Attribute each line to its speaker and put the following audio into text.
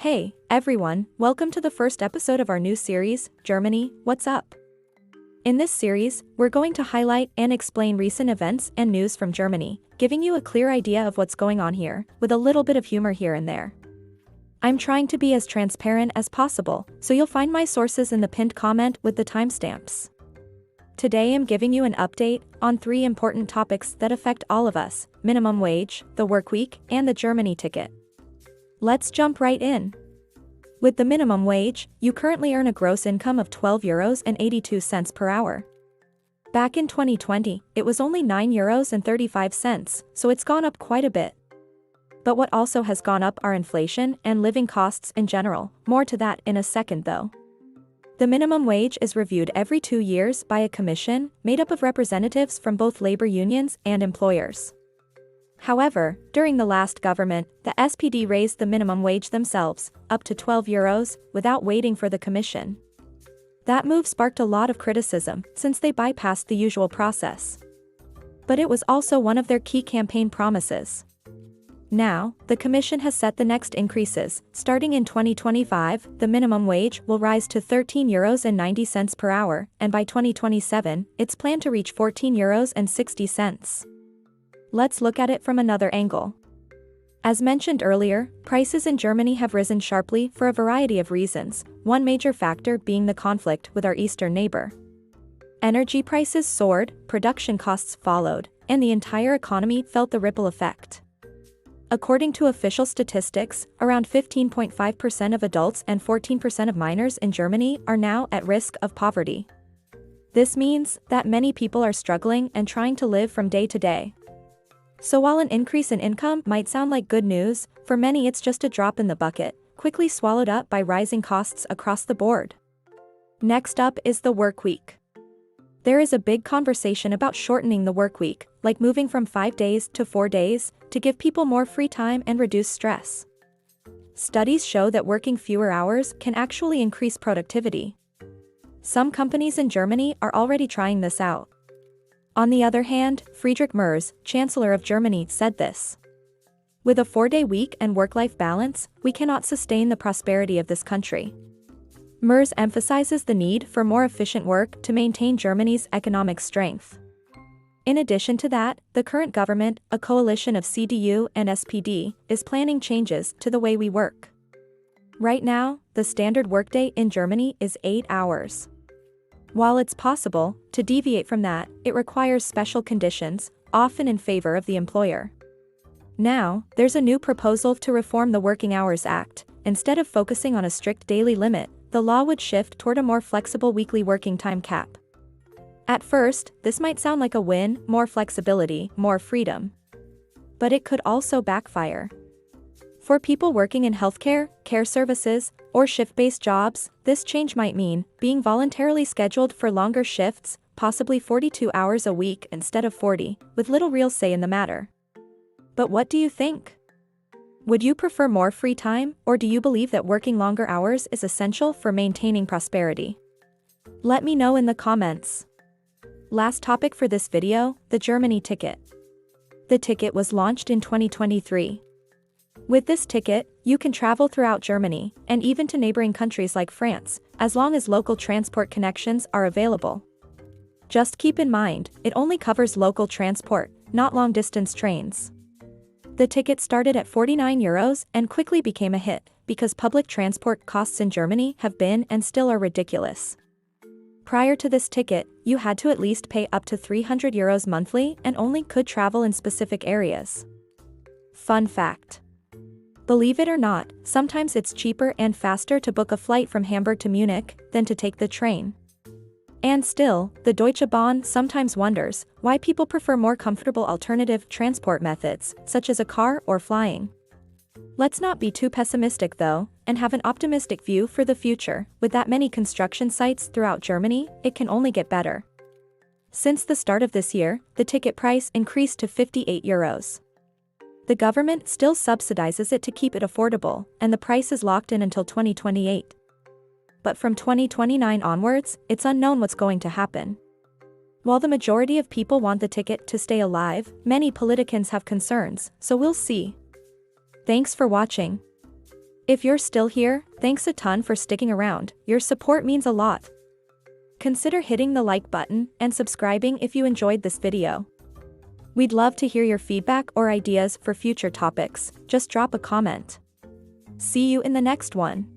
Speaker 1: Hey, everyone, welcome to the first episode of our new series, Germany, What's Up? In this series, we're going to highlight and explain recent events and news from Germany, giving you a clear idea of what's going on here, with a little bit of humor here and there. I'm trying to be as transparent as possible, so you'll find my sources in the pinned comment with the timestamps. Today I'm giving you an update on 3 important topics that affect all of us: minimum wage, the Workweek, and the Germany ticket. Let's jump right in. With the minimum wage, you currently earn a gross income of €12.82 per hour. Back in 2020, it was only €9.35, so it's gone up quite a bit. But what also has gone up are inflation and living costs in general. More to that in a second though. The minimum wage is reviewed every 2 years by a commission made up of representatives from both labor unions and employers. However, during the last government, the SPD raised the minimum wage themselves, up to €12, without waiting for the commission. That move sparked a lot of criticism, since they bypassed the usual process. But it was also one of their key campaign promises. Now, the commission has set the next increases. Starting in 2025, the minimum wage will rise to €13.90 per hour, and by 2027, it's planned to reach €14.60. Let's look at it from another angle. As mentioned earlier, prices in Germany have risen sharply for a variety of reasons, one major factor being the conflict with our eastern neighbor. Energy prices soared, production costs followed, and the entire economy felt the ripple effect. According to official statistics, around 15.5% of adults and 14% of minors in Germany are now at risk of poverty. This means that many people are struggling and trying to live from day to day. So while an increase in income might sound like good news, for many it's just a drop in the bucket, quickly swallowed up by rising costs across the board. Next up is the work week. There is a big conversation about shortening the work week, like moving from 5 days to 4 days, to give people more free time and reduce stress. Studies show that working fewer hours can actually increase productivity. Some companies in Germany are already trying this out. On the other hand, Friedrich Merz, Chancellor of Germany, said this: "With a 4-day week and work-life balance, we cannot sustain the prosperity of this country." Merz emphasizes the need for more efficient work to maintain Germany's economic strength. In addition to that, the current government, a coalition of CDU and SPD, is planning changes to the way we work. Right now, the standard workday in Germany is 8 hours. While it's possible to deviate from that, it requires special conditions, often in favor of the employer. Now, there's a new proposal to reform the Working Hours Act. Instead of focusing on a strict daily limit, the law would shift toward a more flexible weekly working time cap. At first, this might sound like a win: more flexibility, more freedom. But it could also backfire. For people working in healthcare, care services, or shift-based jobs, this change might mean being voluntarily scheduled for longer shifts, possibly 42 hours a week instead of 40, with little real say in the matter. But what do you think? Would you prefer more free time, or do you believe that working longer hours is essential for maintaining prosperity? Let me know in the comments. Last topic for this video, the Germany ticket. The ticket was launched in 2023. With this ticket, you can travel throughout Germany, and even to neighboring countries like France, as long as local transport connections are available. Just keep in mind, it only covers local transport, not long-distance trains. The ticket started at €49 and quickly became a hit, because public transport costs in Germany have been and still are ridiculous. Prior to this ticket, you had to at least pay up to €300 monthly and only could travel in specific areas. Fun fact. Believe it or not, sometimes it's cheaper and faster to book a flight from Hamburg to Munich than to take the train. And still, the Deutsche Bahn sometimes wonders why people prefer more comfortable alternative transport methods, such as a car or flying. Let's not be too pessimistic though, and have an optimistic view for the future. With that many construction sites throughout Germany, it can only get better. Since the start of this year, the ticket price increased to €58. The government still subsidizes it to keep it affordable, and the price is locked in until 2028. But from 2029 onwards, it's unknown what's going to happen. While the majority of people want the ticket to stay alive, many politicians have concerns, so we'll see. Thanks for watching. If you're still here, thanks a ton for sticking around, your support means a lot. Consider hitting the like button and subscribing if you enjoyed this video. We'd love to hear your feedback or ideas for future topics, just drop a comment. See you in the next one.